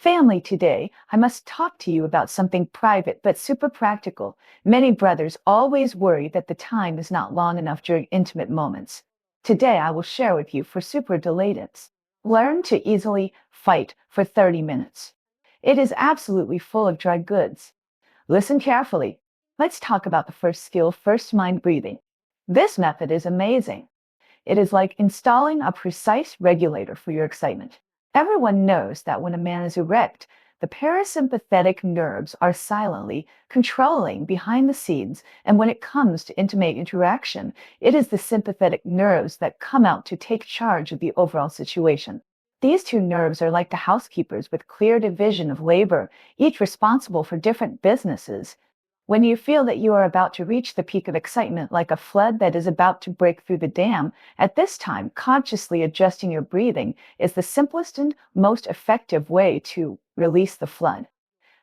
Family, today, I must talk to you about something private but super practical. Many brothers always worry that the time is not long enough during intimate moments. Today, I will share with you for super delayed tips. Learn to easily fight for 30 minutes. It is absolutely full of dry goods. Listen carefully. Let's talk about the first skill, first mind breathing. This method is amazing. It is like installing a precise regulator for your excitement. Everyone knows that when a man is erect, the parasympathetic nerves are silently controlling behind the scenes, and when it comes to intimate interaction, it is the sympathetic nerves that come out to take charge of the overall situation. These two nerves are like the housekeepers with clear division of labor, each responsible for different businesses. When you feel that you are about to reach the peak of excitement, like a flood that is about to break through the dam, at this time, consciously adjusting your breathing is the simplest and most effective way to release the flood.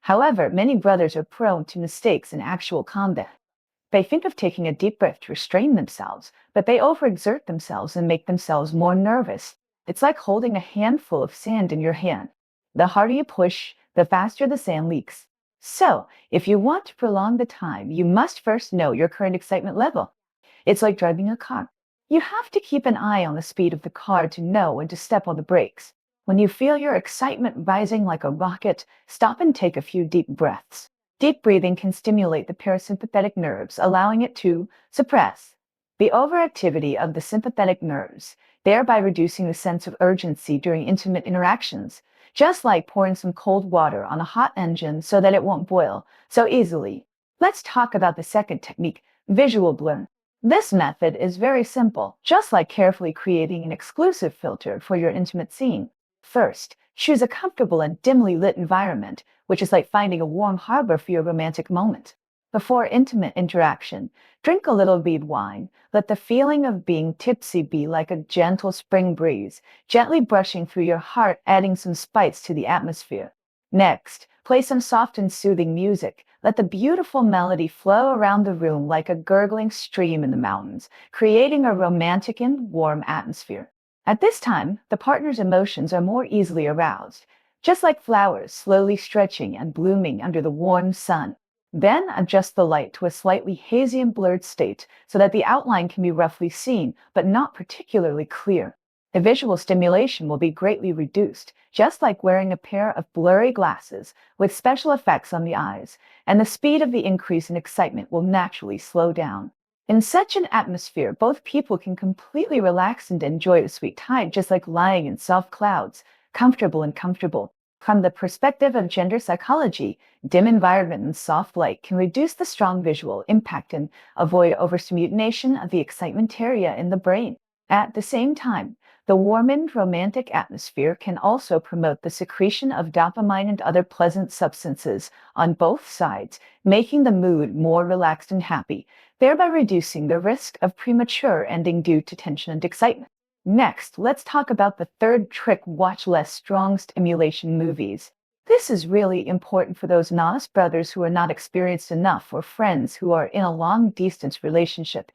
However, many brothers are prone to mistakes in actual combat. They think of taking a deep breath to restrain themselves, but they overexert themselves and make themselves more nervous. It's like holding a handful of sand in your hand. The harder you push, the faster the sand leaks. So, if you want to prolong the time, you must first know your current excitement level. It's like driving a car. You have to keep an eye on the speed of the car to know when to step on the brakes. When you feel your excitement rising like a rocket, stop and take a few deep breaths. Deep breathing can stimulate the parasympathetic nerves, allowing it to suppress the overactivity of the sympathetic nerves, thereby reducing the sense of urgency during intimate interactions, just like pouring some cold water on a hot engine so that it won't boil so easily. Let's talk about the second technique, visual blur. This method is very simple, just like carefully creating an exclusive filter for your intimate scene. First, choose a comfortable and dimly lit environment, which is like finding a warm harbor for your romantic moment. Before intimate interaction, drink a little red wine. Let the feeling of being tipsy be like a gentle spring breeze, gently brushing through your heart, adding some spice to the atmosphere. Next, play some soft and soothing music. Let the beautiful melody flow around the room like a gurgling stream in the mountains, creating a romantic and warm atmosphere. At this time, the partner's emotions are more easily aroused, just like flowers slowly stretching and blooming under the warm sun. Then adjust the light to a slightly hazy and blurred state so that the outline can be roughly seen, but not particularly clear. The visual stimulation will be greatly reduced, just like wearing a pair of blurry glasses with special effects on the eyes, and the speed of the increase in excitement will naturally slow down. In such an atmosphere, both people can completely relax and enjoy the sweet time, just like lying in soft clouds, comfortable and comfortable. From the perspective of gender psychology, dim environment and soft light can reduce the strong visual impact and avoid overstimulation of the excitement area in the brain. At the same time, the warm and romantic atmosphere can also promote the secretion of dopamine and other pleasant substances on both sides, making the mood more relaxed and happy, thereby reducing the risk of premature ending due to tension and excitement. Next, let's talk about the third trick, watch less strong stimulation movies. This is really important for those novice brothers who are not experienced enough or friends who are in a long distance relationship.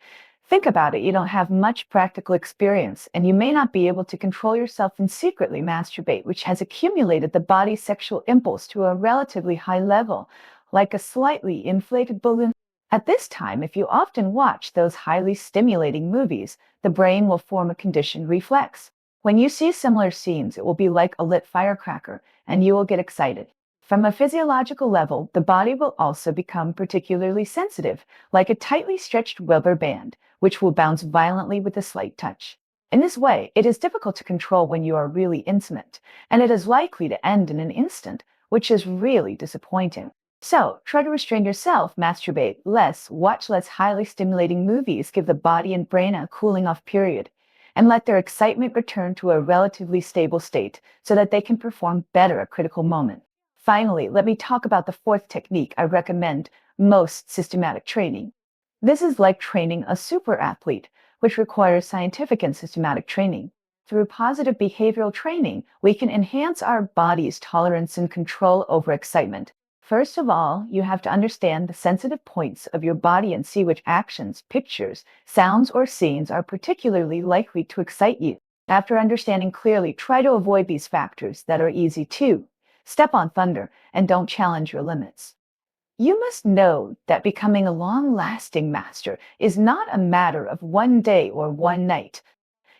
Think about it, you don't have much practical experience, and you may not be able to control yourself and secretly masturbate, which has accumulated the body's sexual impulse to a relatively high level, like a slightly inflated balloon. At this time, if you often watch those highly stimulating movies, the brain will form a conditioned reflex. When you see similar scenes, it will be like a lit firecracker, and you will get excited. From a physiological level, the body will also become particularly sensitive, like a tightly stretched rubber band, which will bounce violently with a slight touch. In this way, it is difficult to control when you are really intimate, and it is likely to end in an instant, which is really disappointing. So, try to restrain yourself, masturbate less, watch less highly stimulating movies, give the body and brain a cooling off period, and let their excitement return to a relatively stable state so that they can perform better at critical moments. Finally, let me talk about the fourth technique I recommend most: systematic training. This is like training a super athlete, which requires scientific and systematic training. Through positive behavioral training, we can enhance our body's tolerance and control over excitement. First of all, you have to understand the sensitive points of your body and see which actions, pictures, sounds, or scenes are particularly likely to excite you. After understanding clearly, try to avoid these factors that are easy too. step on thunder, and don't challenge your limits. You must know that becoming a long lasting master is not a matter of one day or one night.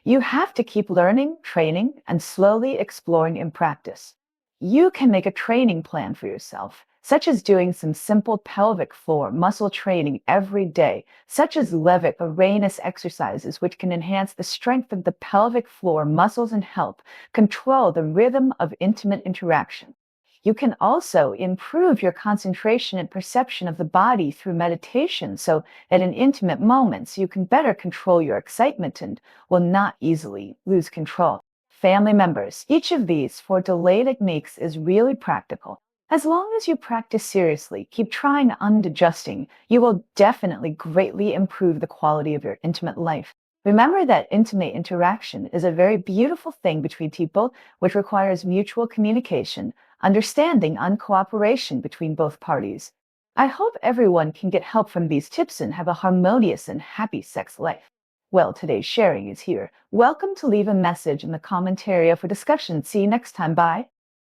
You have to keep learning, training, and slowly exploring in practice. You can make a training plan for yourself, such as doing some simple pelvic floor muscle training every day, such as levic or Rainus exercises, which can enhance the strength of the pelvic floor muscles and help control the rhythm of intimate interaction. You can also improve your concentration and perception of the body through meditation so that in intimate moments you can better control your excitement and will not easily lose control. Family members, each of these four delay techniques is really practical. As long as you practice seriously, keep trying and adjusting, you will definitely greatly improve the quality of your intimate life. Remember that intimate interaction is a very beautiful thing between people, which requires mutual communication, understanding, and cooperation between both parties. I hope everyone can get help from these tips and have a harmonious and happy sex life. Well, today's sharing is here. Welcome to leave a message in the comment area for discussion. See you next time. Bye.